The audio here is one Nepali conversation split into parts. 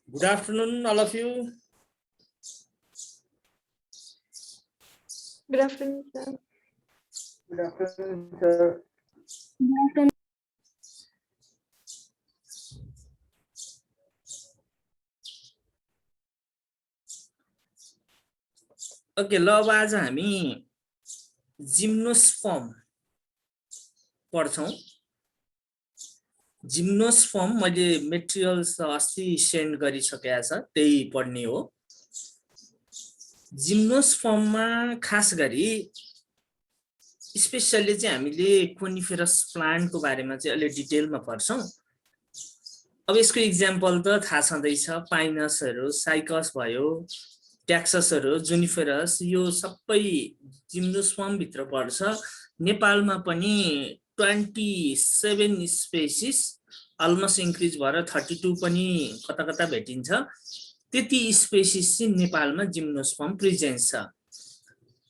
Good afternoon, all of you. Good afternoon, sir. Good afternoon, sir. Okay, ल अब आज हामी जिम्नोस्पर्म पढ्छौं। जिम्नोस्पर्म मैले मेटेरियल्स अस्ति सेन्ड गरिसकेको छ, त्यही पढ्ने हो। जिम्नोस्पर्ममा खास गरी स्पेशली चाहिँ हामीले कोनिफेरस प्लान्टको बारेमा चाहिँ अलि डिटेलमा पढ्छौं। अब यसको एक्जाम्पल त थाहा छँदैछ, पाइनसहरु, साइकस भयो, ट्याक्ससहरु, जुनिफेरस, यो सबै जिम्नोस्पर्म भित्र पर्छ। नेपालमा पनि 27 स्पेसिस अलमोस्ट इन्क्रिज भएर 32 पनि कता कता भेटिन्छ। त्यति स्पेसिस चाहिँ नेपालमा जिम्नोस्पर्म प्रेजेन्स छ।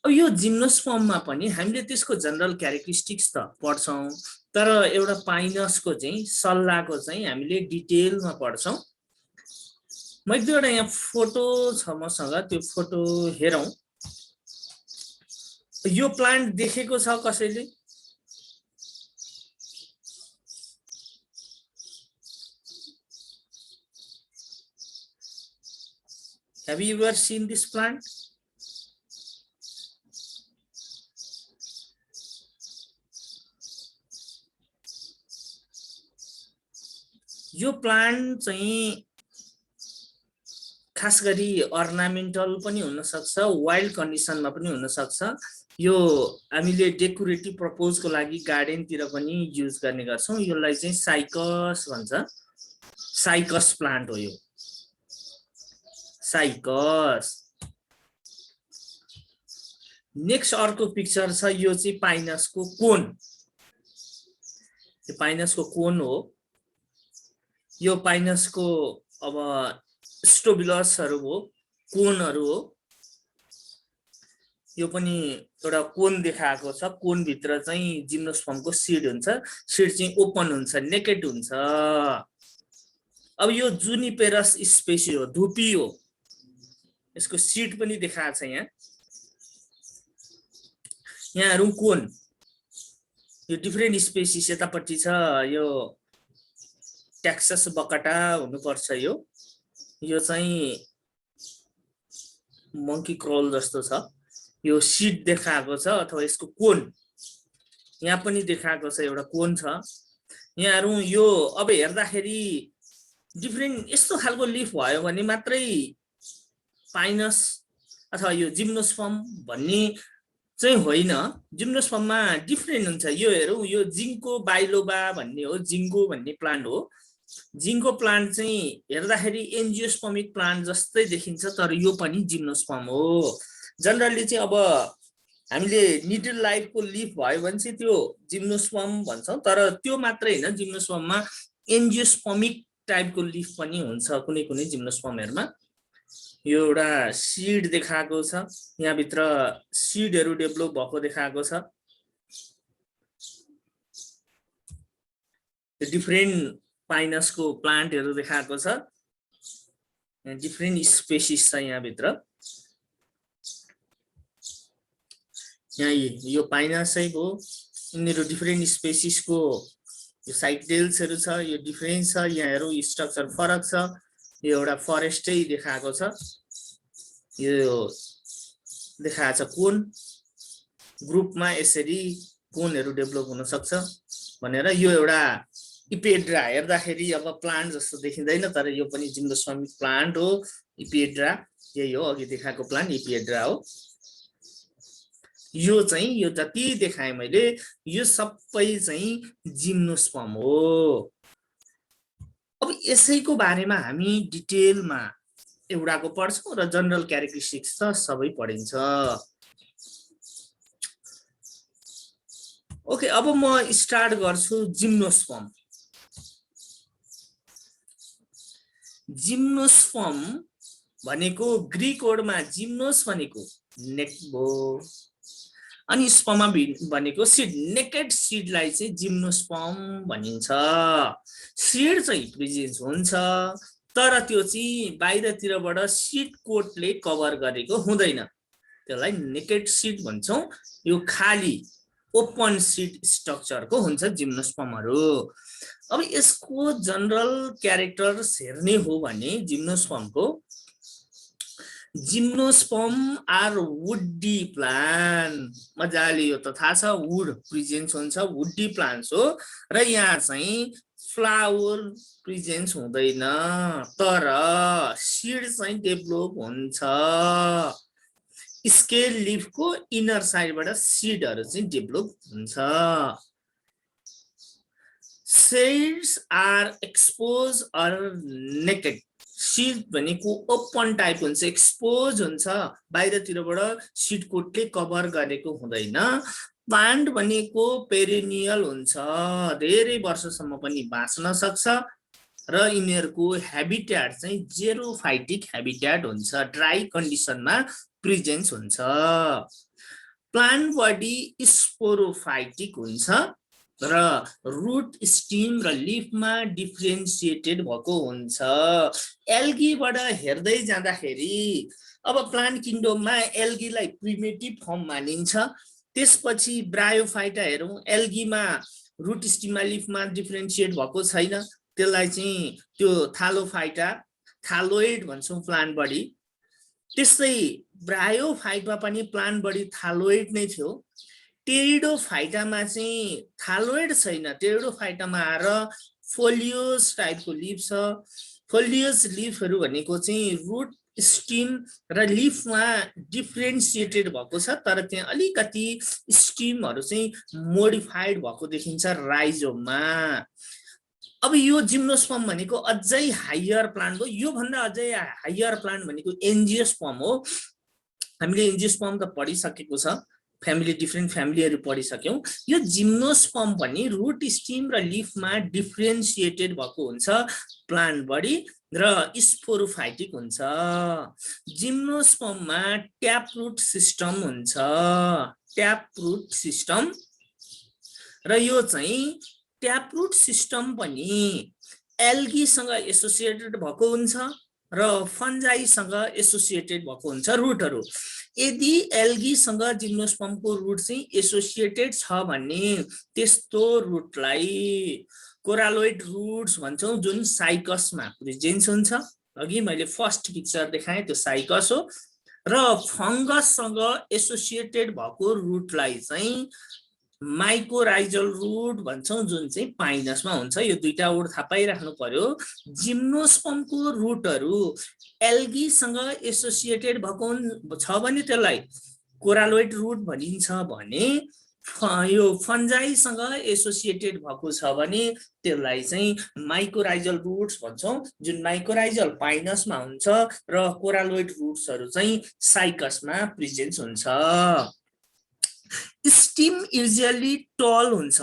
अब यो जिम्नोस्पर्ममा पनि हामीले त्यसको जनरल क्यारेक्टरिस्टिक्स त पढ्छौं, तर एउटा पाइनसको चाहिँ सल्लाहको चाहिँ हामीले डिटेलमा पढ्छौं। मैले एउटा यहाँ फोटो छ मसँग, त्यो फोटो हेरौं। यो प्लान्ट देखेको छ कसैले? Have you ever seen this plant? यो प्लान्ट चाहिँ खास गरी अर्नामेन्टल पनि हुन सक्छ, वाइल्ड कन्डिसनमा पनि हुन सक्छ। यो हामीले डेकोरेटिभ पर्पजको लागि गार्डनतिर पनि युज गर्ने गर्छौं। यसलाई चाहिँ साइकस भन्छ, साइकस प्लान्ट हो यो, साइकस। नेक्स्ट अर्को पिक्चर छ, यो चाहिँ पाइनसको कोन, यो पाइनसको कोन हो। यो पाइनसको अब स्टोबिलसहरु हो, कोनहरु हो। यो पनि एउटा कोन देखाएको छ, कोन भित्र चाहिँ जिम्नोस्पर्मको सीड हुन्छ, सीड चाहिँ ओपन हुन्छ, नेकेड हुन्छ। अब यो जुनिपेरस स्पेसी हो, धुपी हो, यसको सीड पनि देखाएको छ यहाँ। यहाँहरु कोन, यो डिफरेन्ट स्पेसिस यतापट्टि छ, यो ट्याक्सस बकटा हुनुपर्छ। यो चाहिँ मंकी क्रल जस्तो छ, यो सीड देखाएको छ, अथवा यसको कोन यहाँ पनि देखाएको छ, एउटा कोन छ। यहाँहरु यो अब हेर्दाखेरि डिफरेन्ट यस्तो खालको लिफ भयो भने मात्रै पाइनस अथवा यो जिम्नोस्पर्म भन्ने चाहिँ होइन। जिम्नोस्पर्ममा डिफरेन्ट हुन्छ। यो हेरौं, यो जिङ्को बाइलोबा भन्ने हो, जिङ्गो भन्ने प्लान्ट हो। जिङ्को प्लान्ट चाहिँ हेर्दाखेरि एन्जियोस्पर्मिक प्लान्ट जस्तै देखिन्छ, तर यो पनि जिम्नोस्पर्म हो। जनरली चाहिँ अब हामीले निडल लाइफको लिफ भयो भने चाहिँ त्यो जिम्नोस्पर्म भन्छौं, तर त्यो मात्रै हैन, जिम्नोस्पर्ममा एन्जियोस्पर्मिक टाइपको लिफ पनि हुन्छ कुनै कुनै जिम्नोस्पर्महरुमा। यो एउटा सीड देखाएको छ, यहाँ भित्र सीडहरु डेभलप भएको देखाएको छ। डिफरेन्ट पाइनसको प्लान्टहरु देखाएको छ, डिफरेन्ट स्पेसिस छ यहाँ भित्र। यहाँ यो पाइनसै हो, यिनीहरु डिफरेन्ट स्पेसिसको यो साइटेल्सहरु छ, यो डिफरेन्ट छ। यहाँ हेरौं, स्ट्रक्चर फरक छ। यो एउटा फरेस्टै देखाएको छ, यो देखाएको छ कोन। ग्रुपमा यसरी कोनहरु डेभलप हुन सक्छ भनेर। यो एउटा इपिएड्रा, हेर्दाखेरि अब प्लान्ट जस्तो देखिँदैन, तर यो पनि जिम्नोस्पर्मिक प्लान्ट हो। इपिएड्रा यही हो, अघि देखाएको प्लान्ट इपिएड्रा हो। यो चाहिँ यो जति देखाए मैले, यो सबै चाहिँ जिम्नोस्पर्म हो। अब यसैको बारेमा हामी डिटेलमा एउटाको पढ्छौं र जनरल क्यारेक्टरिस्टिक्स त सबै पढिन्छ। ओके, अब म स्टार्ट गर्छु जिम्नोस्पर्म। जिम्नोस्पर्म भनेको ग्रीक वर्डमा जिम्नोस भनेको नेक भो, अनि स्पर्मा भनेको सीड। नेकेड सीडलाई चाहिँ जिम्नोस्पर्म भनिन्छ। सीड चाहिँ प्रेजेन्स हुन्छ, तर त्यो चाहिँ बाहिरतिरबाट सीड कोटले कभर गरेको हुँदैन, त्यसलाई नेकेड सीड भन्छौं। यो खाली ओपन सीड स्ट्रक्चरको हुन्छ जिम्नोस्पर्महरु। अब यसको जनरल क्यारेक्टर्स हेर्ने हो भने जिम्नोस्पर्म आर वुडी प्लान्ट, मजाले यो त थाहा छ, वुड प्रेजेन्स हुन्छ, वुडी प्लान्ट्स हो। र यहाँ चाहिँ फ्लावर प्रेजेन्स हुँदैन, तर सीड चाहिँ डेभलप हुन्छ। स्केल लिफको इनर साइडबाट सीडहरु चाहिँ डेभलप हुन्छ। Seeds are expose or naked. Seed भनेको ओपन टाइप हुन्छ, एक्सपोज हुन्छ, बाहिरतिरबाट सीड कोटले कभर गरेको हुँदैन। प्लान्ट भनेको पेरिनियल हुन्छ, धेरै वर्षसम्म पनि बाँच्न सक्छ र यिनीहरुको हैबिटेट चाहिँ जेरोफाइटिक हैबिटेट हुन्छ, ड्राई कन्डिसनमा प्रेजेन्स हुन्छ। प्लान्ट बडी स्पोरोफाइटिक हुन्छ र रूट स्टिम र लिफमा डिफरेन्शिएटेड भएको हुन्छ। एल्गीबाट हेर्दै जाँदाखेरि अब प्लान्ट किंगडममा एल्गीलाई प्रिमिटिभ फर्म मानिन्छ। त्यसपछि ब्रायोफाइटा हेरौं, एल्गीमा रूट स्टिममा लिफमा डिफरेन्शिएट भएको छैन, त्यसलाई चाहिँ त्यो थालोफाइटा, थालोइड भन्छौं प्लान्ट बडी। त्यसै ब्रायोफाइटमा पनि प्लान्ट बडी थालोइड नै थियो। टेरिडोफाइटामा चाहिँ थालोइड छैन, टेरिडोफाइटामा आएर फोलियोज टाइपको लिफ छ। फोलियोज लिफहरु भनेको चाहिँ रूट स्टिम र लिफमा डिफरेन्शिएटेड भएको छ, तर त्यहाँ अलिकति स्टिमहरु चाहिँ मोडिफाइड भएको देखिन्छ राइजोममा। अब यो जिम्नोस्पर्म भनेको अझै हायर प्लान्ट हो। यो भन्दा अझै हायर प्लान्ट भनेको एन्जियोस्पर्म हो। हामीले एन्जियोस्पर्म त पढिसकेको छ, फ्यामिली डिफरेन्ट फ्यामिलीहरु पढिसक्यौं। यो जिम्नोस्पर्म पनि रूट स्टिम र लिफमा डिफरेन्शिएटेड भएको हुन्छ प्लान्ट बडी र स्पोरोफाइटिक हुन्छ। जिम्नोस्पर्ममा ट्याप रूट सिस्टम हुन्छ, ट्याप रूट सिस्टम, र यो चाहिँ ट्याप रूट सिस्टम पनि एल्गीसँग एसोसिएटेड भएको हुन्छ र फन्जाईसँग एसोसिएटेड भएको हुन्छ रूटहरु। यदि एल्गीसँग जिम्नोस्पर्मको रूट चाहिँ एसोसिएटेड छ भने त्यस्तो रूटलाई कोरालोइड रूट्स भन्छौं, जुन साइकसमा प्रेजेन्स हुन्छ। अघि मैले फर्स्ट पिक्चर देखाएँ, त्यो साइकस हो। र फंगससँग एसोसिएटेड भएको रूटलाई चाहिँ माइकोराइजल रूट भन्छौं, जुन चाहिँ पाइनसमा हुन्छ। यो दुईटा वर्ड थाहा पाइराख्नु पर्यो। जिम्नोस्पर्मको रूटहरु एल्गीसँग एसोसिएटेड भएको छ भने त्यसलाई कोरालोइड रूट भनिन्छ भने यो फन्जाईसँग एसोसिएटेड भएको छ भने त्यसलाई चाहिँ माइकोराइजल रूट्स भन्छौं, जुन माइकोराइजल पाइनसमा हुन्छ र कोरालोइड रूट्सहरु चाहिँ साइकसमा प्रेजेन्स हुन्छ। स्टिम युजुअली टल हुन्छ,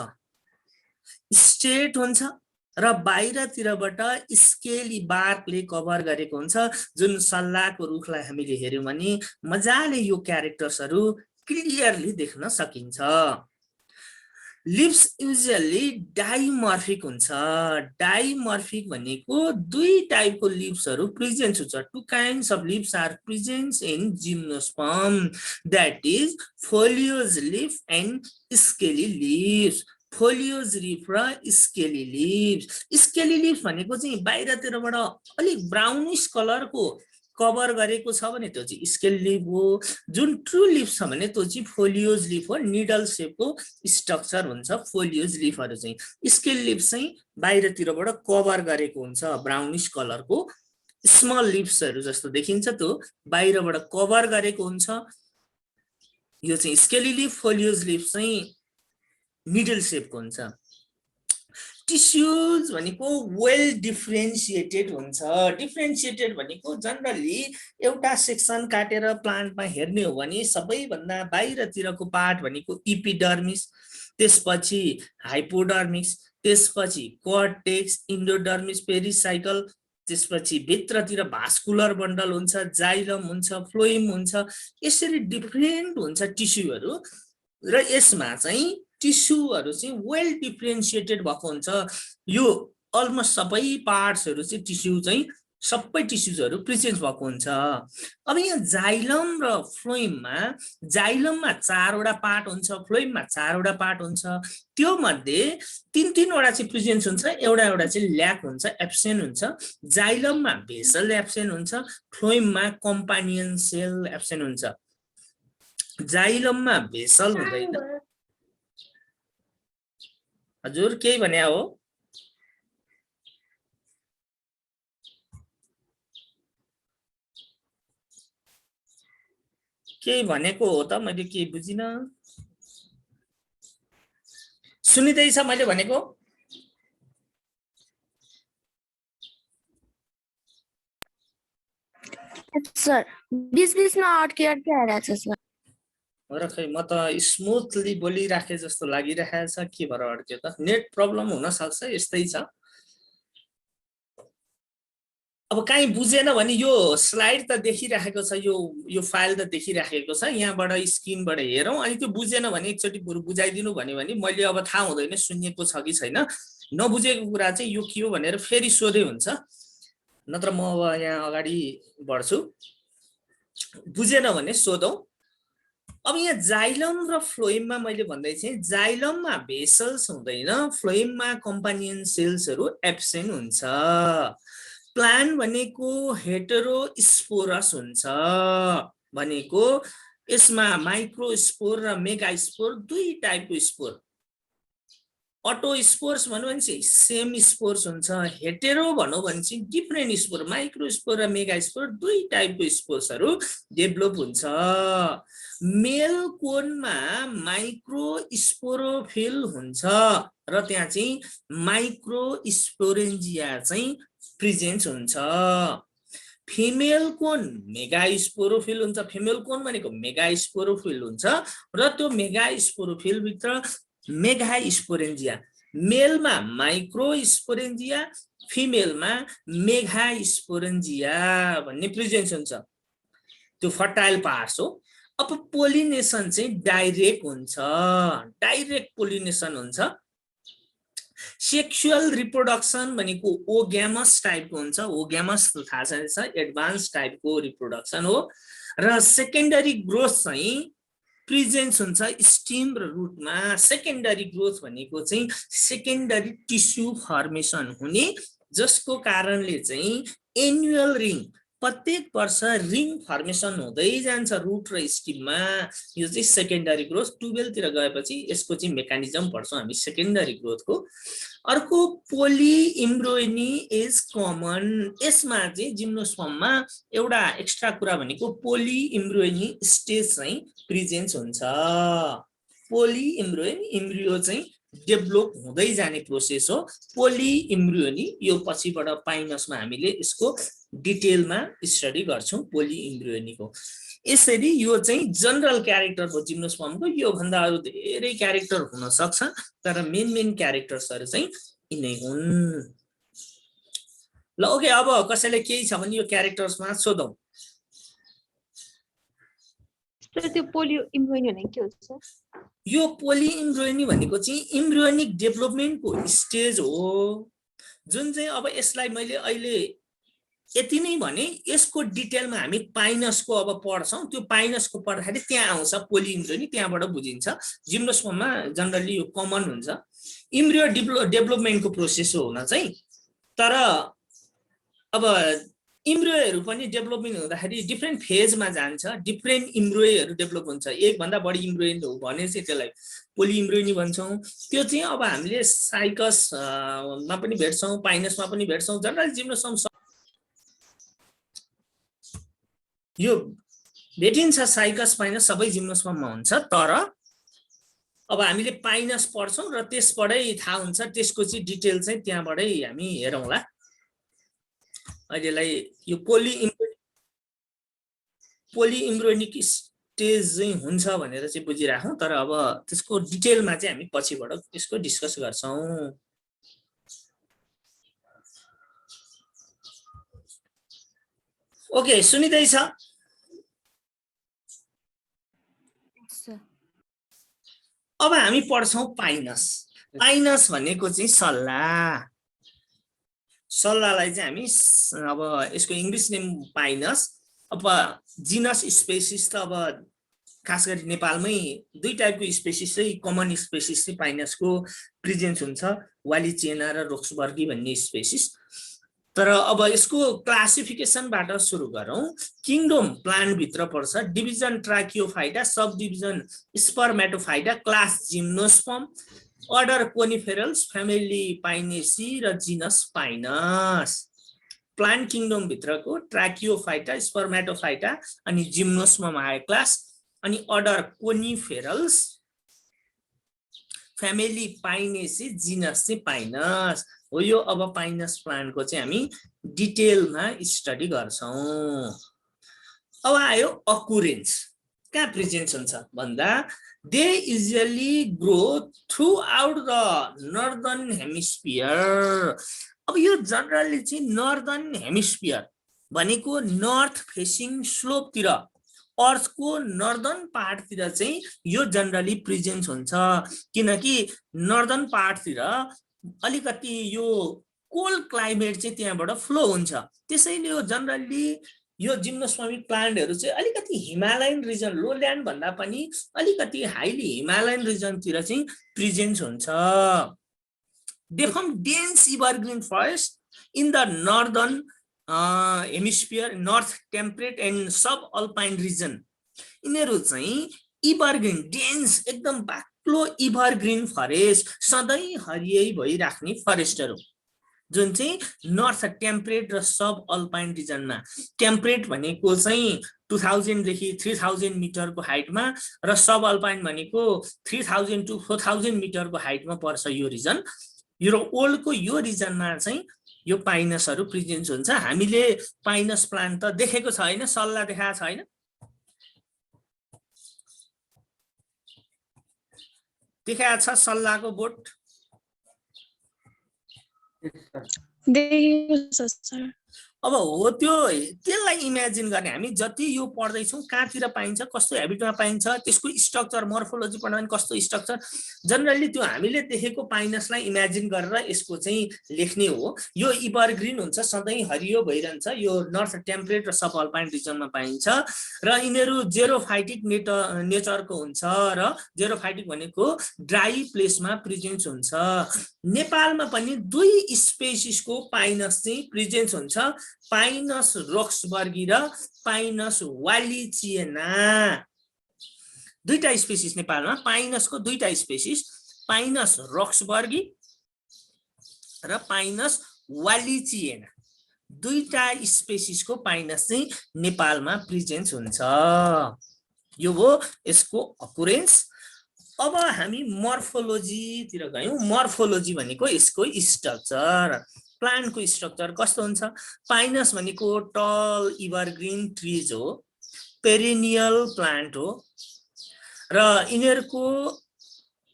स्ट्रेट हुन्छ र बाहिरतिरबाट स्केली बार्कले कभर गरेको हुन्छ। जुन सल्लाहको रुखलाई हामीले हेर्यौं भने मजाले यो क्यारेक्टर्सहरु क्लियरली देख्न सकिन्छ। लिप्स युजुअली डाइमर्फिक हुन्छ। डाइमर्फिक भनेको दुई टाइपको लिप्सहरु प्रेजेन्स हुन्छ। Two kinds of leaves are presence in gymnosperm, that is foliage leaf and scaly leaves. Foliage leaf र स्केली लिप्स। स्केली लिफ भनेको चाहिँ बाहिरतिरबाट अलिक ब्राउनिश कलरको कभर गरेको छ भने त्यो चाहिँ स्केल लिफ हो। जुन ट्रु लिफ छ भने त्यो चाहिँ फोलियोज लिफ हो, निडल शेपको स्ट्रक्चर हुन्छ फोलियोज लिफहरु चाहिँ। स्केल लिफ चाहिँ बाहिरतिरबाट कभर गरेको हुन्छ ब्राउनिश कलरको, स्मल लिप्सहरु जस्तो देखिन्छ, त्यो बाहिरबाट कभर गरेको हुन्छ। यो चाहिँ स्केली लिफ। फोलियोज लिफ चाहिँ मिडल शेपको हुन्छ। टिस्युज भनेको वेल डिफरेन्शिएटेड हुन्छ। डिफरेन्शिएटेड भनेको जनरली एउटा सेक्सन काटेर प्लान्टमा हेर्ने हो भने सबैभन्दा बाहिरतिरको पार्ट भनेको इपिडर्मिस, त्यसपछि हाइपोडर्मिस, त्यसपछि कर्टेक्स, इन्डोडर्मिस, पेरिसाइकल, त्यसपछि भित्रतिर भास्कुलर बन्डल हुन्छ, जाइलम हुन्छ, फ्लोएम हुन्छ। यसरी डिफरेन्ट हुन्छ टिस्युहरु र यसमा चाहिँ टिस्युहरु चाहिँ वेल डिफरेन्शिएटेड भएको हुन्छ। यो अलमोस्ट सबै पार्ट्सहरु चाहिँ टिस्यु चाहिँ सबै टिस्युजहरु प्रेजेन्ट भएको हुन्छ। अब यहाँ जाइलम र फ्लोइममा जाइलममा 4 वटा पार्ट हुन्छ, फ्लोइममा 4 वटा पार्ट हुन्छ। त्यो मध्ये 3 वटा चाहिँ प्रेजेन्ट हुन्छ, एउटा चाहिँ ल्याक हुन्छ, एब्सेन्ट हुन्छ। जाइलममा भेसल एब्सेन्ट हुन्छ, फ्लोइममा कम्पानियन सेल एब्सेन्ट हुन्छ। जाइलममा भेसल हुँदैन। हजुर केही भने हो? के भनेको हो त? मैले के बुझिन। सुनिदैछ मैले भनेको? सर बीच-बीचमा अड्के आइरहेछ सर। हो र खै, म त स्मुथली बोलिराखे जस्तो लागिरहेको छ, के भएर अड्क्यो त? नेट प्रब्लम हुन सक्छ, यस्तै छ। अब काहीँ बुझेन भने यो स्लाइड त देखिराखेको छ, यो फाइल त देखिराखेको छ, यहाँबाट स्क्रिनबाट हेरौँ। अनि त्यो बुझेन भने एकचोटि बरु बुझाइदिनु भन्यो भने मैले अब थाहा हुँदैन सुनिएको छ कि छैन। नबुझेको कुरा चाहिँ यो के हो भनेर फेरि सोधे हुन्छ। नत्र म अब यहाँ अगाडि बढ्छु। बुझेन भने सोधौँ। अब यहाँ जाइलम र फ्लोइममा मैले भन्दै थिएँ, जाइलममा भेसल्स हुँदैन, फ्लोइममा कम्पानियन सेल्सहरू एब्सेन्ट हुन्छ। प्लान्ट भनेको हेटेरोस्पोरस हुन्छ, भनेको यसमा माइक्रोस्पोर र मेगास्पोर दुई टाइपको स्पोर। अटो स्पोर्स भन्नु भने चाहिँ सेम स्पोर्स हुन्छ, हेटेरो भन्नु भने चाहिँ डिफ्रेन्ट स्पोर, माइक्रो स्पोर र मेगा स्पोर दुई टाइपको स्पोर्सहरू डेभलप हुन्छ। मेल कोनमा माइक्रो स्पोरोफिल हुन्छ र त्यहाँ चाहिँ माइक्रो स्पोरेन्जिया चाहिँ प्रेजेन्ट हुन्छ। फिमेल कोन मेगा स्पोरोफिल हुन्छ, फिमेल कोन भनेको मेगा स्पोरोफिल हुन्छ र त्यो मेगा स्पोरोफिल भित्र मेगा स्पोरेन्जिया, मेलमा माइक्रो स्पोरेन्जिया, फिमेलमा मेगा स्पोरेन्जिया भन्ने प्रेजेन्स हुन्छ। त्यो फर्टाइल पार्ट्स हो। अब पोलिनेसन चाहिँ डाइरेक्ट हुन्छ, डाइरेक्ट पोलिनेसन हुन्छ। सेक्सुअल रिप्रोडक्सन भनेको ओग्यामस टाइपको हुन्छ, ओग्यामस थाहा छ, एडभान्स टाइपको रिप्रोडक्सन हो। र सेकेन्डरी ग्रोथ चाहिँ प्रेजेन्स हुन्छ स्टिम र रुटमा। सेकेन्डरी ग्रोथ भनेको चाहिँ सेकेन्डरी टिस्यु फर्मेसन हुने, जसको कारणले चाहिँ एनुअल रिङ, प्रत्येक वर्ष रिङ फर्मेसन हुँदै जान्छ रुट र स्टिममा। यो चाहिँ सेकेन्डरी ग्रोथ। 12 तिर गएपछि यसको चाहिँ मेकानिजम पढ्छौँ हामी सेकेन्डरी ग्रोथको। अर्को पोली इम्ब्रोइनी इज कमन। यसमा चाहिँ जिम्नोस्पर्ममा एउटा एक्स्ट्रा कुरा भनेको पोली इम्ब्रोइनी स्टेज चाहिँ प्रेजेन्स हुन्छ। पोली इम्ब्रोइनी, इम्ब्रियो चाहिँ डेभलप हुँदै जाने प्रोसेस हो पोली इम्ब्रियोनी। यो पछिबाट पाइनसमा हामीले यसको डिटेलमा स्टडी गर्छौँ पोली इम्ब्रियोनीको। यसरी यो चाहिँ जनरल क्यारेक्टर हो जिम्नोस्पर्मको। यो भन्दा अरु धेरै क्यारेक्टर हुन सक्छ, तर मेन क्यारेक्टर्सहरु चाहिँ यिनै हुन्। ल ओके, अब कसैले केही छ भने यो क्यारेक्टर्समा सोधौं। त्यो पोली इम्ब्रोइनी भनेको के हो सर? यो पोली इम्ब्रोइनी भनेको चाहिँ इम्ब्रियोनिक डेभलपमेन्टको स्टेज हो, जुन चाहिँ अब यसलाई मैले अहिले यति नै भने। यसको डिटेलमा हामी पाइनसको अब पढ्छौं। त्यो पाइनसको पढ्दाखेरि त्यहाँ आउँछ पोली इम्ब्रियोनी, त्यहाँबाट बुझिन्छ। जिम्नोस्पर्ममा जनरली यो कमन हुन्छ। इम्ब्रियो डेभलपमेन्टको प्रोसेस हो हुन चाहिँ। तर अब इम्ब्रियोहरु पनि डेभलपमेन्ट हुँदाखेरि डिफ्रेन्ट फेजमा जान्छ, डिफ्रेन्ट इम्ब्रियोहरु डेभलप हुन्छ। एक भन्दा बढी इम्ब्रियो हो भने चाहिँ त्यसलाई पोली इम्ब्रियोनी भन्छौं। त्यो चाहिँ अब हामीले साइकसमा पनि भेट्छौं, पाइनसमा पनि भेट्छौं। जनरल जिम्नोस्पर्म यो भेटिन्छ, साइकस पाइनस सबै जिम्नोस्पर्ममा हुन्छ। तर अब हामीले पाइनस पढ्छौं र त्यसबाटै थाहा हुन्छ, त्यसको चाहिँ डिटेल चाहिँ त्यहाँबाटै हामी हेरौँला। अहिलेलाई यो पोली इम्ब्रियोनिक स्टेज चाहिँ हुन्छ भनेर चाहिँ बुझिराखौं। तर अब त्यसको डिटेलमा चाहिँ हामी पछिबाट त्यसको डिस्कस गर्छौं। ओके, सुनिदैछ? अब हामी पढ्छौं पाइनस। पाइनस भनेको चाहिँ सल्ला। सल्लाहलाई चाहिँ हामी अब यसको इङ्ग्लिस नेम पाइनस, अब जिनस स्पेसिस त अब खास गरी नेपालमै दुई टाइपको स्पेसिस चाहिँ कमन स्पेसिस चाहिँ पाइनसको प्रेजेन्स हुन्छ, वालिचिएना र रोक्सबर्गी भन्ने स्पेसिस। तर अब यसको क्लासिफिकेसनबाट सुरु गरौँ। किङडम प्लान्ट भित्र पर्छ, division Tracheophyta, sub division Spermatophyta, class gymnosperm, order Coniferales, family Pinaceae र जिनस पाइनस। प्लान्ट किङडम भित्रको ट्राकियोफाइटा, स्पर्मेटोफाइटा अनि जिम्नोस्पर्म आयो क्लास, अनि order Coniferales, family Pinaceae, genus चाहिँ पाइनस हो। यो अब पाइनस प्लान्टको चाहिँ हामी डिटेलमा स्टडी गर्छौं। अब आयो अकुरेन्स, कहाँ प्रेजेन्स हुन्छ भन्दा they usually grow through out the northern hemisphere. अब यो जनरली चाहिँ नर्दर्न हेमिस्फियर भनेको नर्थ फेसिङ स्लोपतिर, अर्थको नर्दर्न पार्टतिर चाहिँ यो जनरली प्रेजेन्स हुन्छ, किनकि नर्दर्न पार्टतिर अलिकति यो कोल्ड क्लाइमेट चाहिँ त्यहाँबाट फ्लो हुन्छ। त्यसैले यो जनरली यो जिम्नोस्पर्मिक प्लान्टहरू चाहिँ अलिकति हिमालयन रिजन, लोल्यान्ड भन्दा पनि अलिकति हाइली हिमालयन रिजनतिर चाहिँ प्रेजेन्स हुन्छ। They form dense evergreen forest in the northern hemisphere, north temperate and sub alpine region. यिनीहरू चाहिँ एभरग्रीन डेन्स एकदम बाक्लो एभरग्रीन फरेस्ट, सधैँ हरियै भइराख्ने फरेस्टहरू जुन चाहिँ नर्थ टेम्परेट र सब अल्पाइन रिजनमा। टेम्परेट भनेको चाहिँ 2000 देखि 3000 मिटरको हाइटमा र सब अल्पाइन भनेको 3000 to 4000 मिटरको हाइटमा पर्छ यो रिजन। यो ओल्डको यो रिजनमा चाहिँ यो पाइनसहरू प्रेजेन्स हुन्छ। हामीले पाइनस प्लान्ट त देखेको छैन, सल्लाह देखाएको छैन, देखाएको छ सल्लाहको बोट अब हो। त्यो त्यसलाई इमेजिन गर्ने हामी जति यो पढ्दैछौँ, कहाँतिर पाइन्छ, कस्तो हेबिटमा पाइन्छ, त्यसको स्ट्रक्चर मोर्फोलोजी पढ्दा पनि कस्तो स्ट्रक्चर, जनरली त्यो हामीले देखेको पाइनसलाई इमेजिन गरेर यसको चाहिँ लेख्ने हो। यो एभरग्रीन हुन्छ, सधैँ हरियो भइरहन्छ, यो नर्थ टेम्परेट र सब अल्पाइन रिजनमा पाइन्छ र यिनीहरू जेरोफाइटिक नेचरको हुन्छ र जेरोफाइटिक भनेको ड्राई प्लेसमा प्रेजेन्स हुन्छ। नेपालमा पनि दुई स्पेसिसको पाइनस चाहिँ प्रेजेन्स हुन्छ, पाइनस रोक्सबर्गी र पाइनस वालिचिएना। दुईटा स्पेसिस नेपालमा, पाइनसको दुईटा स्पेसिस, पाइनस रोक्सबर्गी र पाइनस वालिचिएना, दुईटा स्पेसिसको पाइनस चाहिँ नेपालमा प्रेजेन्स हुन्छ। यो हो यसको अकुरेन्स। अब हामी मोर्फोलोजीतिर गयौँ। मोर्फोलोजी भनेको यसको स्ट्रक्चर, प्लान्टको स्ट्रक्चर कस्तो हुन्छ। पाइनस भनेको टल एभरग्रीन ट्रिज हो, पेरिनियल प्लान्ट हो र यिनीहरूको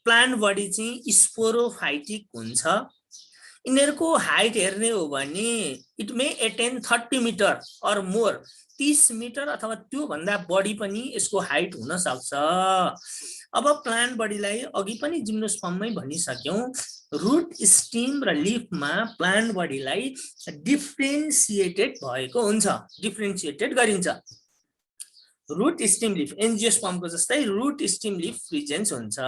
प्लान्ट बडी चाहिँ स्पोरोफाइटिक हुन्छ। यिनीहरूको हाइट हेर्ने हो भने it may attain 30 metre or more, 30 metre अथवा त्यो भन्दा बढी पनि यसको हाइट हुन सक्छ। अब प्लान्ट बडीलाई अघि पनि जिम्नोस्पर्ममै भनिसक्यौं, रुट स्टिम र लिफमा प्लान्ट बडीलाई डिफ्रेन्सिएटेड भएको हुन्छ, डिफ्रेन्सिएटेड गरिन्छ। रुट स्टिम लिफ एन्जियोस्पर्मको जस्तै रुट स्टिम लिफ प्रेजेन्स हुन्छ।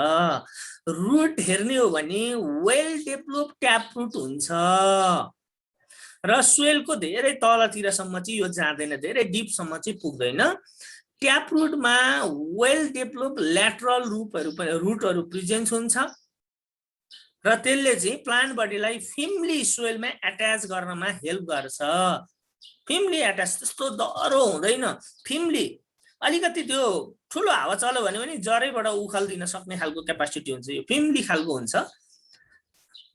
रुट हेर्ने हो भने वेल डेभलप ट्याप रुट हुन्छ र सोइलको धेरै तलतिरसम्म चाहिँ यो जाँदैन, धेरै डिपसम्म चाहिँ पुग्दैन। ट्याप रुटमा वेल डेभलप ल्याटरल रुटहरू प्रेजेन्स हुन्छ र त्यसले चाहिँ प्लान्ट बडीलाई फिमली सोइलमा एट्याच गर्नमा हेल्प गर्छ। फिमली एट्याच त्यस्तो डह्रो हुँदैन, फिमली अलिकति त्यो ठुलो हावा चल्यो भने पनि जरैबाट उखाल्दिन सक्ने खालको क्यापासिटी हुन्छ, यो फिमली खालको हुन्छ।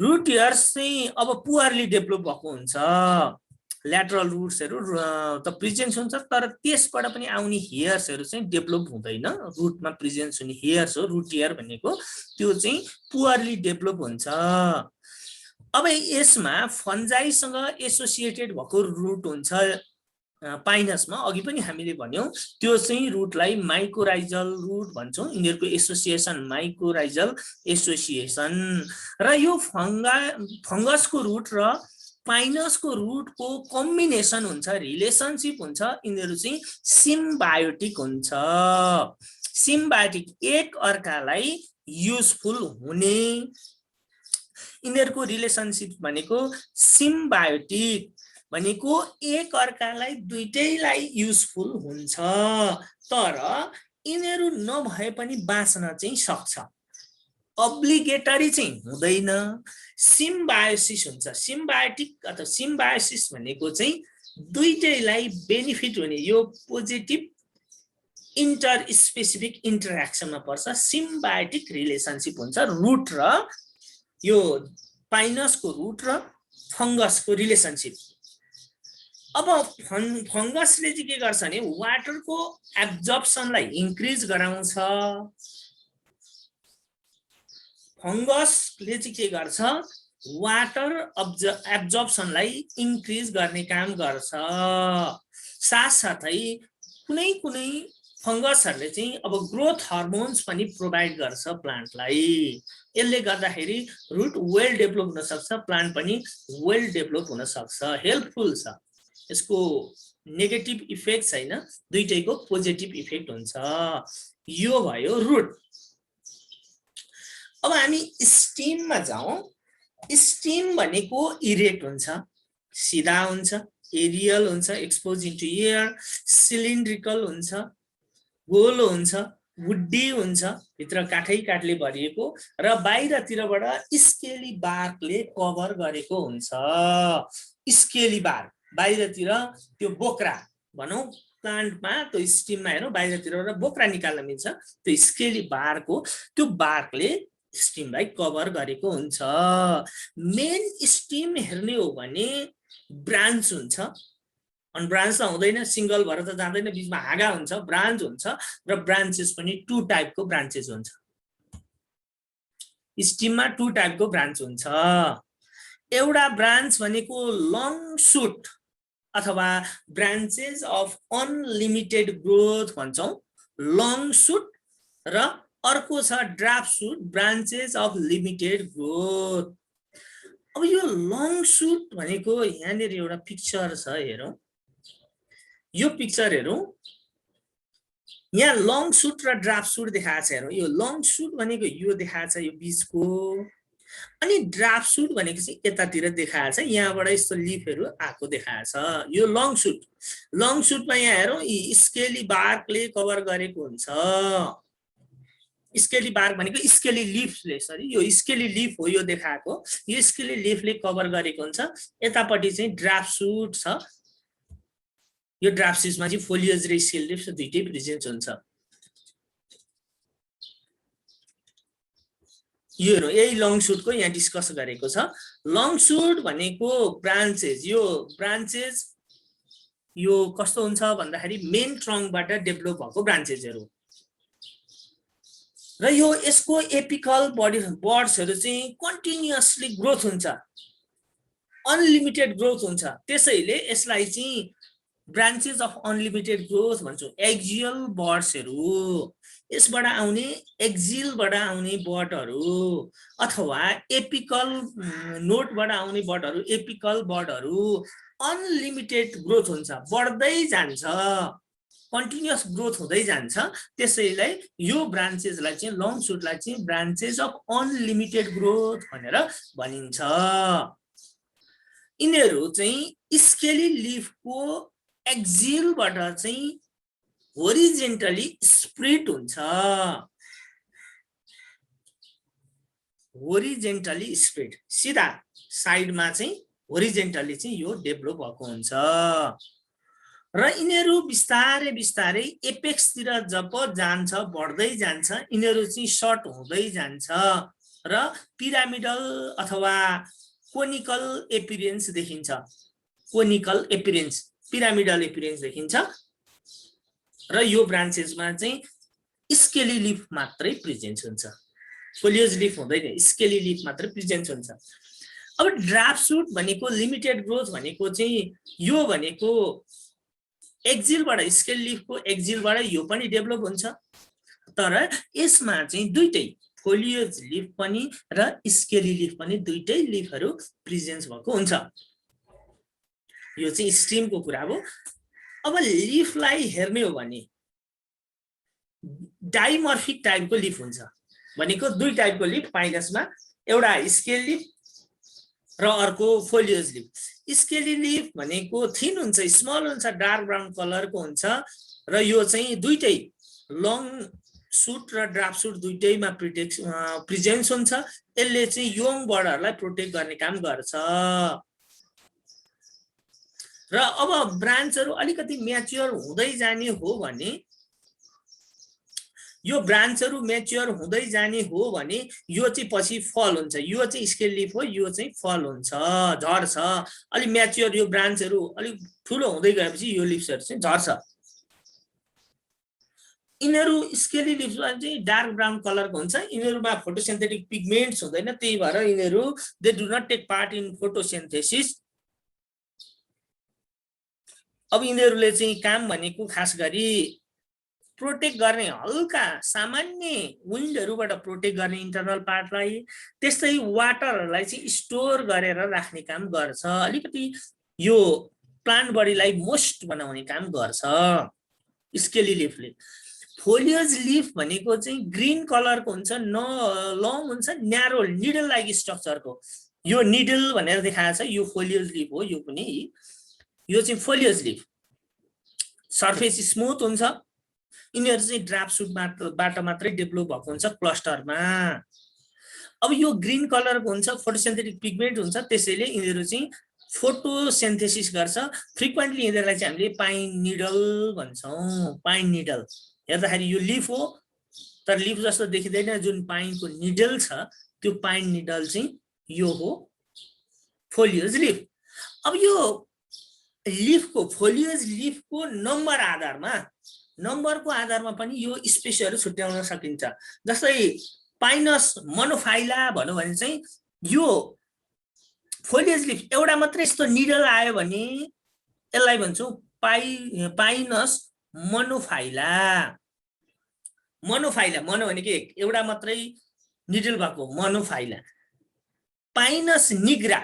रुट हेयर्स चाहिँ अब पुअरली डेभलप भएको हुन्छ, ल्याटरल रुट्सहरू त प्रेजेन्स हुन्छ तर त्यसबाट पनि आउने हेयर्सहरू चाहिँ डेभलप हुँदैन। रुटमा प्रेजेन्स हुने हेयर्स हो रुट हेयर भनेको, त्यो चाहिँ पुअरली डेभलप हुन्छ। अब यसमा फन्जाइसँग एसोसिएटेड भएको रुट हुन्छ पाइनसमा, अघि पनि हामीले भन्यौं, त्यो चाहिँ रुटलाई माइकोराइजल रुट भन्छौं। यिनीहरूको एसोसिएसन माइकोराइजल एसोसिएसन र यो फंगसको रुट र पाइनसको रुटको कम्बिनेसन हुन्छ, रिलेसनशिप हुन्छ, यिनीहरू चाहिँ सिम्बायोटिक हुन्छ। सिम्बायोटिक, एक अर्कालाई युजफुल हुने, यिनीहरूको रिलेसनशिप भनेको सिम्बायोटिक भनेको एक अर्कालाई दुईटैलाई युजफुल हुन्छ, तर यिनीहरू नभए पनि बाँच्न चाहिँ सक्छ। अब्लिगेटरी चाहिँ हुँदैन, सिम्बायोसिस हुन्छ। सिम्बायोटिक अथवा सिम्बायोसिस भनेको चाहिँ दुईटैलाई बेनिफिट हुने, यो पोजिटिभ इन्टर स्पेसिफिक इन्टरेक्सनमा पर्छ, सिम्बायोटिक रिलेसनशिप हुन्छ रुट र यो पाइनसको रुट र फंगसको रिलेसनशिप। अब फंगसले चाहिँ के गर्छ भने वाटरको एब्जर्प्सनलाई इन्क्रिज गराउँछ। फंगसले चाहिँ के गर्छ, वाटर एब्जर्प्सनलाई इन्क्रिज गर्ने काम गर्छ। साथसाथै कुनै कुनै फंगसहरूले चाहिँ अब ग्रोथ हर्मोन्स पनि प्रोभाइड गर्छ प्लान्टलाई। यसले गर्दाखेरि रुट वेल डेभलप हुन सक्छ, प्लान्ट पनि वेल डेभलप हुन सक्छ, हेल्पफुल छ। यसको नेगेटिभ इफेक्ट छैन, दुईटैको पोजिटिभ इफेक्ट हुन्छ। यो भयो रुट। अब हामी स्टेममा जाउँ। स्टेम भनेको इरेक्ट हुन्छ, सिधा हुन्छ, एरियल हुन्छ, एक्सपोज इन्टु एयर, सिलिन्ड्रिकल हुन्छ, गोलो हुन्छ, वुडी हुन्छ, भित्र काठले भरिएको र बाहिरतिरबाट स्केली बार्कले कभर गरेको हुन्छ। स्केली बार्क बाहिरतिर त्यो बोक्रा भनौँ, प्लान्टमा त्यो स्टेममा हेरौँ बाहिरतिरबाट बोक्रा निकाल्न मिल्छ, त्यो स्केली बार्क हो, त्यो बार्कले स्टेमलाई कभर गरेको हुन्छ। मेन स्टेम हेर्ने हो भने ब्रान्च हुन्छ, अनि ब्रान्च त हुँदैन, सिंगल भएर त जाँदैन, बीचमा हाँगा हुन्छ, ब्रान्च हुन्छ र ब्रान्चेस पनि टु टाइपको ब्रान्चेस हुन्छ। स्टेममा टु टाइपको ब्रान्च हुन्छ। एउटा ब्रान्च भनेको लङ सुट अथवा ब्रान्चेस अफ अनलिमिटेड ग्रोथ भन्छौँ, लङ सुट, र अर्को छ dwarf shoot, branches of limited growth. अब यो लङ सुट भनेको यहाँनिर एउटा पिक्चर छ, हेरौँ यो पिक्चर हेरौँ, यहाँ लङ सुट र ड्राफ्ट सुट देखाएको छ। हेरौँ, यो लङ सुट भनेको यो देखाएको छ, यो बिचको, अनि ड्राफ्ट सुट भनेको चाहिँ यतातिर देखाएको छ, यहाँबाट यस्तो लिफहरू आएको देखाएको छ। यो लङ सुट। लङ सुटमा यहाँ हेरौँ, स्केली बार्कले कभर गरेको हुन्छ। स्केली बार्क भनेको स्केली लिफले, सरी यो स्केली लिफ हो, यो देखाएको यो स्केली लिफले कभर गरेको हुन्छ। यतापट्टि चाहिँ ड्राफ्ट सुट छ, यो ड्राफ्ट सुटमा चाहिँ फोलियोज र स्केली लिफ दुईटै प्रेजेन्ट हुन्छ। यो हेरौँ, यही लङ सुटको यहाँ डिस्कस गरेको छ। लङ सुट भनेको ब्रान्चेस, यो ब्रान्चेस यो कस्तो हुन्छ भन्दाखेरि मेन ट्रङ्कबाट डेभलप भएको ब्रान्चेसहरू, र यो यसको एपिकल बर्ड्सहरू चाहिँ कन्टिन्युअसली ग्रोथ हुन्छ, अनलिमिटेड ग्रोथ हुन्छ, त्यसैले यसलाई चाहिँ ब्रान्चेस अफ अनलिमिटेड ग्रोथ भन्छौँ। एक्जियल बर्ड्सहरू, यसबाट आउने एक्जिलबाट आउने बर्डहरू अथवा एपिकल नोटबाट आउने बर्डहरू, एपिकल बर्डहरू अनलिमिटेड ग्रोथ हुन्छ, बढ्दै जान्छ, कन्टिन्युअस ग्रोथ हुँदै जान्छ। त्यसैलाई यो ब्रान्चेसलाई चाहिँ लङ सुटलाई चाहिँ ब्रान्चेस अफ अनलिमिटेड ग्रोथ भनेर भनिन्छ। यिनीहरू चाहिँ स्केली लिफको एक्जिलबाट चाहिँ होरिजेन्टली स्प्रेड हुन्छ, होरिजेन्टली स्प्रेड, सिधा साइडमा चाहिँ होरिजेन्टली चाहिँ यो डेभलप भएको हुन्छ। र यिनीहरू बिस्तारै बिस्तारै एपेक्सतिर जब जान्छ, बढ्दै जान्छ, यिनीहरू चाहिँ सर्ट हुँदै जान्छ र पिरामिडल अथवा कोनिकल एपिरेन्स देखिन्छ। कोनिकल एपिरेन्स, पिरामिडल एपिरेन्स देखिन्छ, र यो ब्रान्चेसमा चाहिँ स्केली लिफ मात्रै प्रेजेन्ट हुन्छ, फोलियोज लिफ हुँदैन, स्केली लिफ मात्रै प्रेजेन्ट हुन्छ। अब ड्राफ्ट सुट भनेको लिमिटेड ग्रोथ भनेको चाहिँ यो भनेको एक्जिलबाट, स्केली लिफको एक्जिलबाट यो पनि डेभलप हुन्छ, तर यसमा चाहिँ दुईटै फोलियोज लिफ पनि र स्केली लिफ पनि दुईटै लिफहरू प्रेजेन्स भएको हुन्छ। यो चाहिँ स्टेमको कुरा हो। अब लिफलाई हेर्ने हो भने डाइमर्फिक टाइपको लिफ हुन्छ भनेको दुई टाइपको लिफ पाइनसमा, एउटा स्केल लिफ र अर्को फोलियोज लिफ। स्केली लिफ भनेको थिन हुन्छ, स्मल हुन्छ, डार्क ब्राउन कलरको हुन्छ र यो चाहिँ दुईटै लङ सुट र ड्राप सुट दुईटैमा प्रेजेन्स हुन्छ। यसले चाहिँ यङ बर्डहरूलाई प्रोटेक्ट गर्ने काम गर्छ। र अब ब्रान्चहरू अलिकति म्याच्योर हुँदै जाने हो भने, यो ब्रान्चहरू म्याच्योर हुँदै जाने हो भने यो चाहिँ पछि फल हुन्छ। यो चाहिँ स्केल लिफ हो, यो चाहिँ फल हुन्छ, झर्छ। अलि म्याच्योर यो ब्रान्चहरू अलिक ठुलो हुँदै गएपछि यो लिफ्सहरू चाहिँ झर्छ। यिनीहरू स्केली लिफ्समा चाहिँ डार्क ब्राउन कलरको हुन्छ। यिनीहरूमा फोटोसिन्थेटिक पिगमेन्ट्स हुँदैन, त्यही भएर यिनीहरू they do not take part in photosynthesis. अब यिनीहरूले चाहिँ काम भनेको खास गरी प्रोटेक्ट गर्ने, हल्का सामान्य विन्डहरूबाट प्रोटेक्ट गर्ने इन्टरनल पार्टलाई, त्यस्तै वाटरहरूलाई चाहिँ स्टोर गरेर राख्ने काम गर्छ। अलिकति यो प्लान्ट बडीलाई मोस्ट बनाउने काम गर्छ स्केली लिफले। फोलियोज लिफ भनेको चाहिँ ग्रीन कलरको हुन्छ, लङ हुन्छ, न्यारो निडल लाइक स्ट्रक्चरको। यो निडल भनेर देखाएको छ, यो फोलियोज लिफ हो। यो पनि यो चाहिँ फोलियोज लिफ, सर्फेस स्मुथ हुन्छ। यिनीहरू चाहिँ ड्राप सुटबाट मात्रै डेभलप भएको हुन्छ क्लस्टरमा। अब यो ग्रीन कलरको हुन्छ, फोटोसिन्थेटिक पिगमेन्ट हुन्छ, त्यसैले यिनीहरू चाहिँ फोटोसिन्थेसिस गर्छ। फ्रिक्वेन्टली यिनीहरूलाई चाहिँ हामीले पाइन निडल भन्छौँ। पाइन निडल हेर्दाखेरि यो लिफ हो, तर लिफ जस्तो देखिँदैन। जुन पाइनको निडल छ त्यो पाइन निडल चाहिँ यो हो फोलियोज लिफ। अब यो लिफको, फोलियोज लिफको नम्बरको आधारमा पनि यो स्पेसिसहरू छुट्याउन सकिन्छ। जस्तै पाइनस मोनोफाइला भनौँ भने चाहिँ यो फोलियोज लिफ एउटा मात्रै यस्तो निडल आयो भने यसलाई भन्छौँ पाइनस मोनोफाइला। मोनोफाइला, मोनो भनेको एउटा मात्रै निडल भएको मोनोफाइला। पाइनस निग्रा,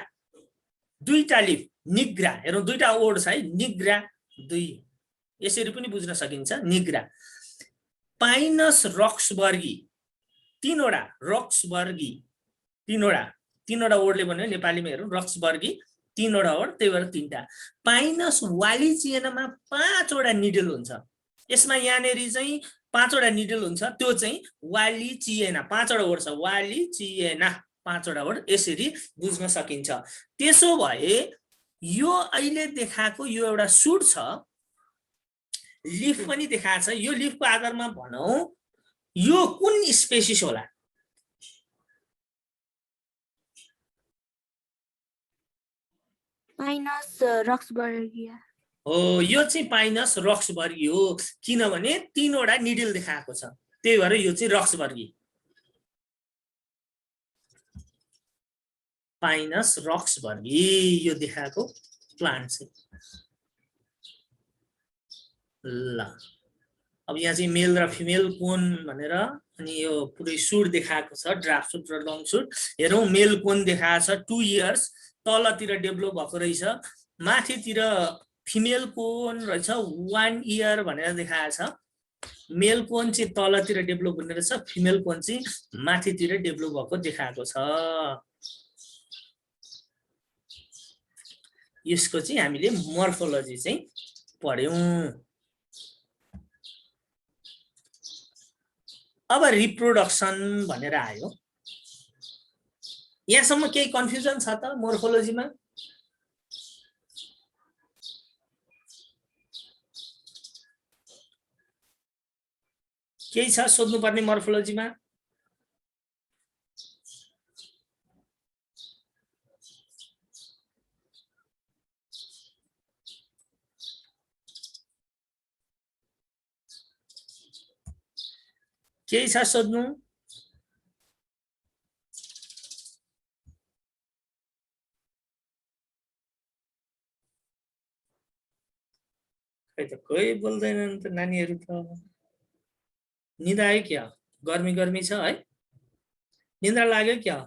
दुईटा लिफ, निग्रा, हेरौँ दुईटा वर्ड छ है, निग्रा दुई, यसरी पनि बुझ्न सकिन्छ निग्रा। पाइनस रक्सबर्गी, तीनवटा रक्सबर्गी, तीनवटा वर्डले भन्यो नेपालीमा हेरौँ, रक्सबर्गी तीनवटा वर्ड, त्यही भएर तीनटा। पाइनस वालिचिएनामा 5वटा निडल हुन्छ। यसमा यहाँनेर चाहिँ 5वटा निडल हुन्छ, त्यो चाहिँ वालिचिएना, 5वटा वर्ड छ, वालिचिएना 5वटा वर्ड, यसरी बुझ्न सकिन्छ। त्यसो भए यो अहिले देखाएको यो एउटा सुट छ, लिफ पनि देखाएको छ। यो लिफको आधारमा भनौँ यो कुन स्पेसिस होला? पाइनस रक्सबर्गिया हो, यो चाहिँ पाइनस रक्सबर्गी हो, किनभने 3वटा निडल देखाएको छ, त्यही भएर यो चाहिँ रक्सबर्गी, पाइनस रक्सबर्गी यो देखाएको प्लान्ट चाहिँ। ल अब यहाँ चाहिँ मेल र फिमेल कोन भनेर, अनि यो पुरै सुट देखाएको छ, ड्राफ्ट सुट र लङ सुट। हेरौँ मेल कोन देखाएको छ 2 इयर्स, तलतिर डेभलप भएको रहेछ। माथितिर फिमेल कोन रहेछ 1 इयर भनेर देखाएको छ। मेल कोन चाहिँ तलतिर डेभलप हुने रहेछ, फिमेल कोन चाहिँ माथितिर डेभलप भएको देखाएको छ। यसको चाहिँ हामीले मोर्फोलोजी चाहिँ पढ्यौं। अब रिप्रोडक्सन भनेर आयो। यहाँसम्म केही कन्फ्युजन छ त मोर्फोलोजीमा? केही छ सोध्नुपर्ने मोर्फोलोजीमा? केही छ सोध्नु? खै त कोही बोल्दैनन् त नानीहरू त। निद्रा आयो क्या? गर्मी छ है? निद्रा लाग्यो क्या?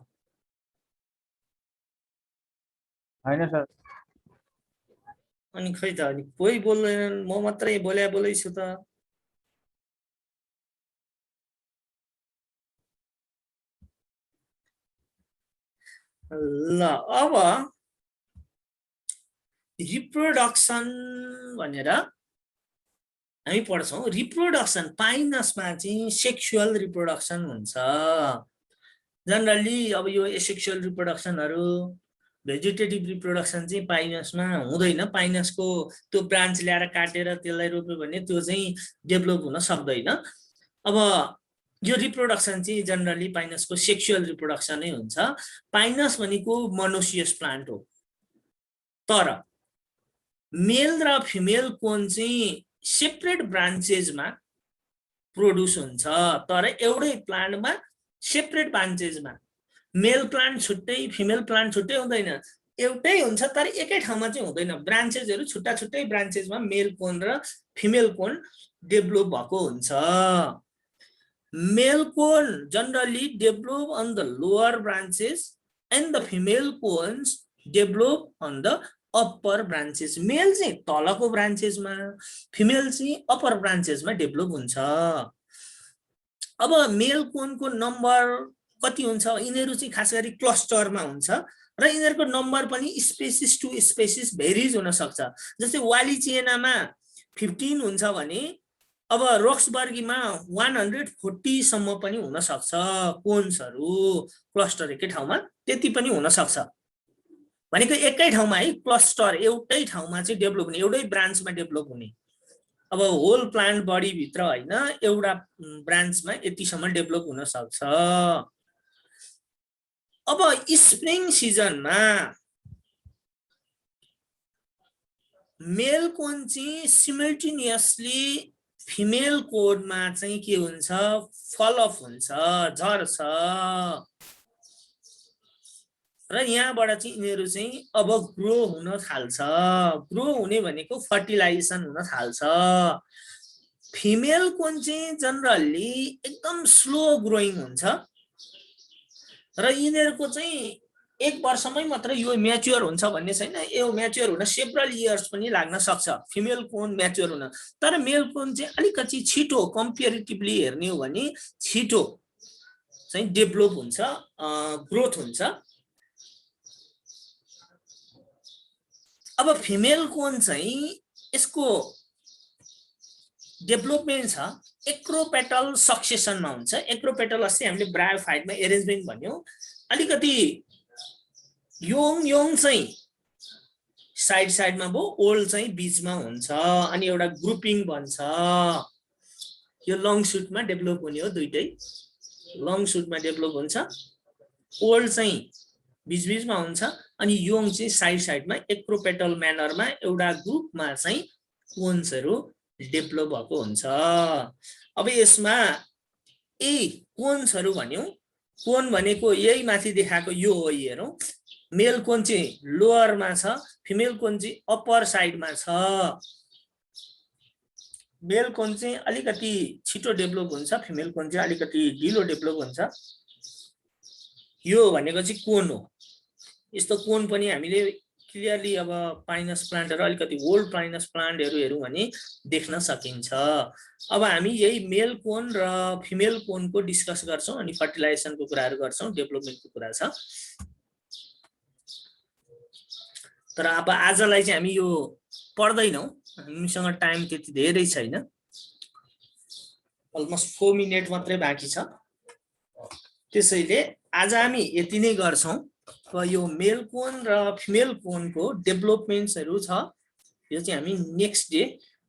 होइन सर। अनि खै त अनि कोही बोल्दैनन्, म मात्रै बोलै छु त। ल अब रिप्रोडक्सन भनेर हामी पढ्छौँ। रिप्रोडक्सन पाइनसमा चाहिँ सेक्सुअल रिप्रोडक्सन हुन्छ जनरली। अब यो एसेक्सुअल रिप्रोडक्सनहरू, भेजिटेटिभ रिप्रोडक्सन चाहिँ पाइनसमा हुँदैन। पाइनसको त्यो ब्रान्च ल्याएर काटेर त्यसलाई रोप्यो भने त्यो चाहिँ डेभलप हुन सक्दैन। अब यो रिप्रोडक्सन चाहिँ जनरली पाइनसको सेक्सुअल रिप्रोडक्सन नै हुन्छ। पाइनस भनेको मोनोसियस प्लान्ट हो, तर मेल र फिमेल कोन चाहिँ सेपरेट ब्रान्चेसमा प्रोड्युस हुन्छ, तर एउटै प्लान्टमा सेपरेट ब्रान्चेसमा। मेल प्लान्ट छुट्टै फिमेल प्लान्ट छुट्टै हुँदैन, एउटै हुन्छ तर एकै ठाउँमा चाहिँ हुँदैन। ब्रान्चेसहरू छुट्टा छुट्टै ब्रान्चेसमा मेल कोन र फिमेल कोन डेभलप भएको हुन्छ। Male cone generally develop on the lower branches and the female cones develop on the upper branches. Male चाहिँ तलको ब्रान्चेसमा, फिमेल चाहिँ अप्पर ब्रान्चेसमा डेभलप हुन्छ। अब मेल कोनको नम्बर कति हुन्छ? यिनीहरू चाहिँ खास गरी क्लस्टरमा हुन्छ र यिनीहरूको नम्बर पनि स्पेसिस टु स्पेसिस भेरिज हुन सक्छ। जस्तै वालिचिएनामा 15 हुन्छ भने अब रक्सबर्गीमा 140 सम्म पनि हुन सक्छ कोन्सहरू क्लस्टर एकै ठाउँमा, त्यति पनि हुन सक्छ। भनेको एकै ठाउँमा है, क्लस्टर एउटै ठाउँमा चाहिँ डेभलप हुने, एउटै ब्रान्चमा डेभलप हुने। अब होल प्लान्ट बडी भित्र हैन, एउटा ब्रान्चमा यतिसम्म डेभलप हुन सक्छ। अब स्प्रिङ सिजनमा मेल कोन चाहिँ सिमल्टेनियसली फिमेल कोनमा चाहिँ के हुन्छ? फल अफ हुन्छ, झर्छ र यहाँबाट चाहिँ यिनीहरू चाहिँ अब ग्रो हुन थाल्छ। ग्रो हुने भनेको फर्टिलाइजेसन हुन थाल्छ। फिमेल कोन चाहिँ जनरली एकदम स्लो ग्रोइङ हुन्छ र यिनीहरूको चाहिँ एक वर्षमै मात्र यो म्याच्योर हुन्छ भन्ने छैन। यो म्याच्योर हुन सेभरल इयर्स पनि लाग्न सक्छ फिमेल कोन म्याच्योर हुन। तर मेल कोन चाहिँ अलिकति छिटो, कम्पेरिटिभली हेर्ने हो भने छिटो चाहिँ डेभलप हुन्छ, ग्रोथ हुन्छ। अब फिमेल कोन चाहिँ यसको डेभलपमेन्ट छ एक्रोपेटल सक्सेसनमा हुन्छ। एक्रोपेटल अस्ति हामीले ब्रायोफाइटमा एरेन्जमेन्ट भन्यौं। अलिकति योङ चाहिँ साइड साइडमा भयो, ओल्ड चाहिँ बीचमा हुन्छ, अनि एउटा ग्रुपिङ बन्छ। यो लङ सुटमा डेभलप हुने हो, दुईटै लङ सुटमा डेभलप हुन्छ। ओल्ड चाहिँ बीचबीचमा हुन्छ अनि योङ चाहिँ साइड साइडमा एक्रोपेटल म्यानरमा एउटा ग्रुपमा चाहिँ कोन्सहरू डेभलप भएको हुन्छ। अब यसमा कोन्सहरू भन्यौं। कोन भनेको यही माथि देखाएको यो हो, हेरौं। मेल कोन चाहिँ लोअरमा छ, फिमेल कोन चाहिँ अप्पर साइडमा छ। मेल कोन चाहिँ अलिकति छिटो डेभलप हुन्छ, फिमेल कोन चाहिँ अलिकति ढिलो डेभलप हुन्छ। यो भनेको चाहिँ कोन हो। यस्तो कोन पनि हामीले क्लियरली अब पाइनस प्लान्टहरु, अलिकति ओल्ड पाइनस प्लान्टहरु हेरौं भने देख्न सकिन्छ। अब हामी यही मेल कोन र फिमेल कोनको डिस्कस गर्छौं अनि फर्टिलाइजेसनको कुराहरु गर्छौं, डेभलपमेन्टको कुरा छ। तर अब आजलाई चाहिँ हामी यो पढ्दैनौं, हामीसँग टाइम त्यति धेरै छैन। अलमोस्ट 4 मिनेट मात्रै बाँकी छ। त्यसैले आज हामी यति नै गर्छौं। यो मेल कोन र फिमेल कोनको डेभलपमेन्ट्सहरु छ, यो चाहिँ हामी नेक्स्ट डे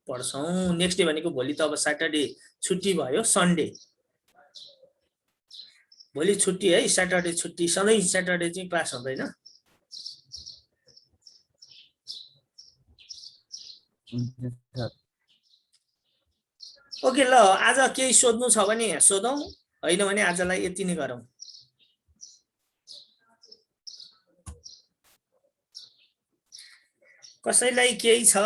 पढ्छौं। नेक्स्ट डे भनेको भोलि त अब सैटरडे छुट्टी भयो, सन्डे भोलि छुट्टी है, सैटरडे छुट्टी। सधैं सैटरडे चाहिँ क्लास हुँदैन। ओके, ल आज केही सोध्नु छ भने सोधौं, हैन भने आजलाई यति नै गरौं। कसैलाई केही छ?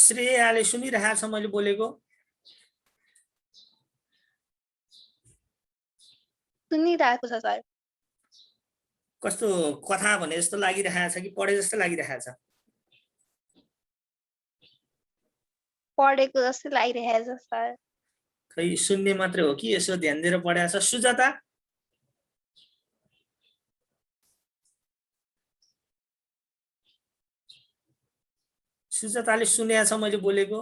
श्रेयाले सुनिरहेको छ मैले बोलेको? सुनिरहेको छ सर। कस्तो कथा भने जस्तो लागिरहेको छ कि पढे जस्तो लागिरहेको छ? पढेको जस्तो लागिरहेछ सर। खै सुन्ने मात्रै हो कि यसो ध्यान दिएर पढाएको छ? सुजाता सुजाताले सुनेको छ मैले बोलेको?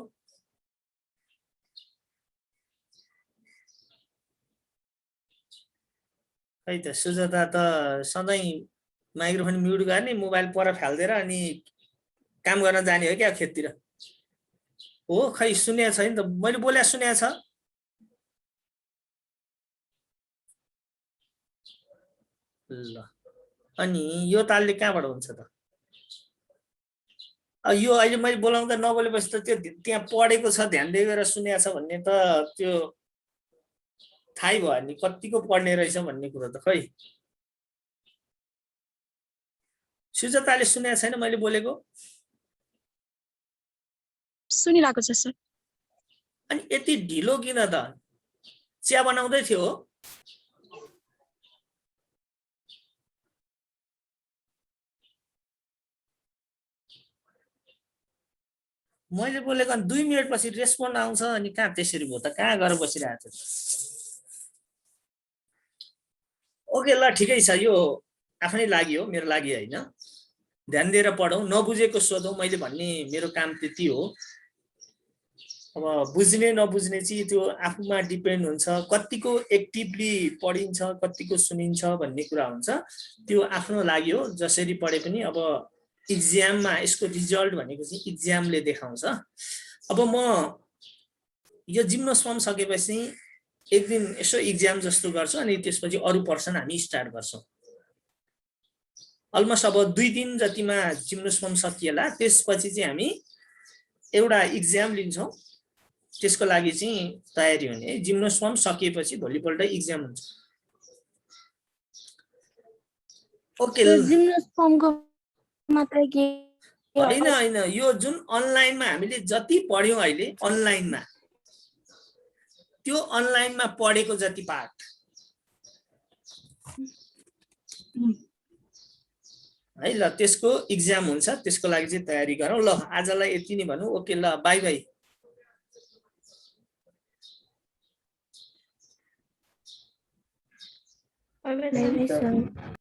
खै त सुजाता त सधैँ माइक्रोफोन म्युट गर्ने, मोबाइल पर फाल्दिएर अनि काम गर्न जाने हो क्या खेततिर? हो खै सुनेको छैन त, मैले बोले सुनेको छ? ल अनि यो तालले कहाँबाट हुन्छ त? यो अहिले मैले बोलाउँदा नबोलेपछि त त्यो त्यहाँ पढेको छ ध्यान दिएर सुनेको छ भन्ने त त्यो थाहै भयो नि कतिको पढ्ने रहेछ भन्ने कुरो त। खै सुजाताले सुनेको छैन मैले बोलेको? सुनिरहेको छ सर। अनि यति ढिलो किन त? चिया बनाउँदै थियो हो? मैले बोलेको 2 मिनेटपछि रेस्पोन्ड आउँछ अनि कहाँ त्यसरी भयो त? कहाँ गएर बसिरहेको छ? ओके ल ठिकै छ, यो आफ्नै लागि हो, मेरो लागि होइन। ध्यान दिएर पढौँ, नबुझेको सोधौँ, मैले भन्ने मेरो काम त्यति हो। अब बुझ्ने नबुझ्ने चाहिँ त्यो आफूमा डिपेन्ड हुन्छ, कतिको एक्टिभली पढिन्छ कतिको सुनिन्छ भन्ने कुरा हुन्छ। त्यो आफ्नो लागि हो, जसरी पढे पनि। अब इक्जाममा यसको रिजल्ट भनेको चाहिँ इक्जामले देखाउँछ। अब म यो जिम्नोस्पर्म सकेपछि एक दिन यसो इक्जाम जस्तो गर्छु अनि त्यसपछि अरू पर्सन हामी स्टार्ट गर्छौँ। अलमोस्ट अब 2 दिन जतिमा जिम्नोस्पर्म सकिएला, त्यसपछि चाहिँ हामी एउटा इक्जाम लिन्छौँ। त्यसको लागि चाहिँ तयारी हुने। जिम्नोस्पर्म सकिएपछि भोलिपल्ट इक्जाम हुन्छ। ओके जिम्नोस्पर्मको मात्र के होइन होइन, यो जुन अनलाइनमा हामीले जति पढ्यौँ अहिले अनलाइनमा, त्यो अनलाइनमा पढेको जति पाठ है, ल त्यसको इक्जाम हुन्छ। त्यसको लागि चाहिँ तयारी गरौँ। ल आजलाई यति नै भनौँ। ओके ल, बाई बाई। सर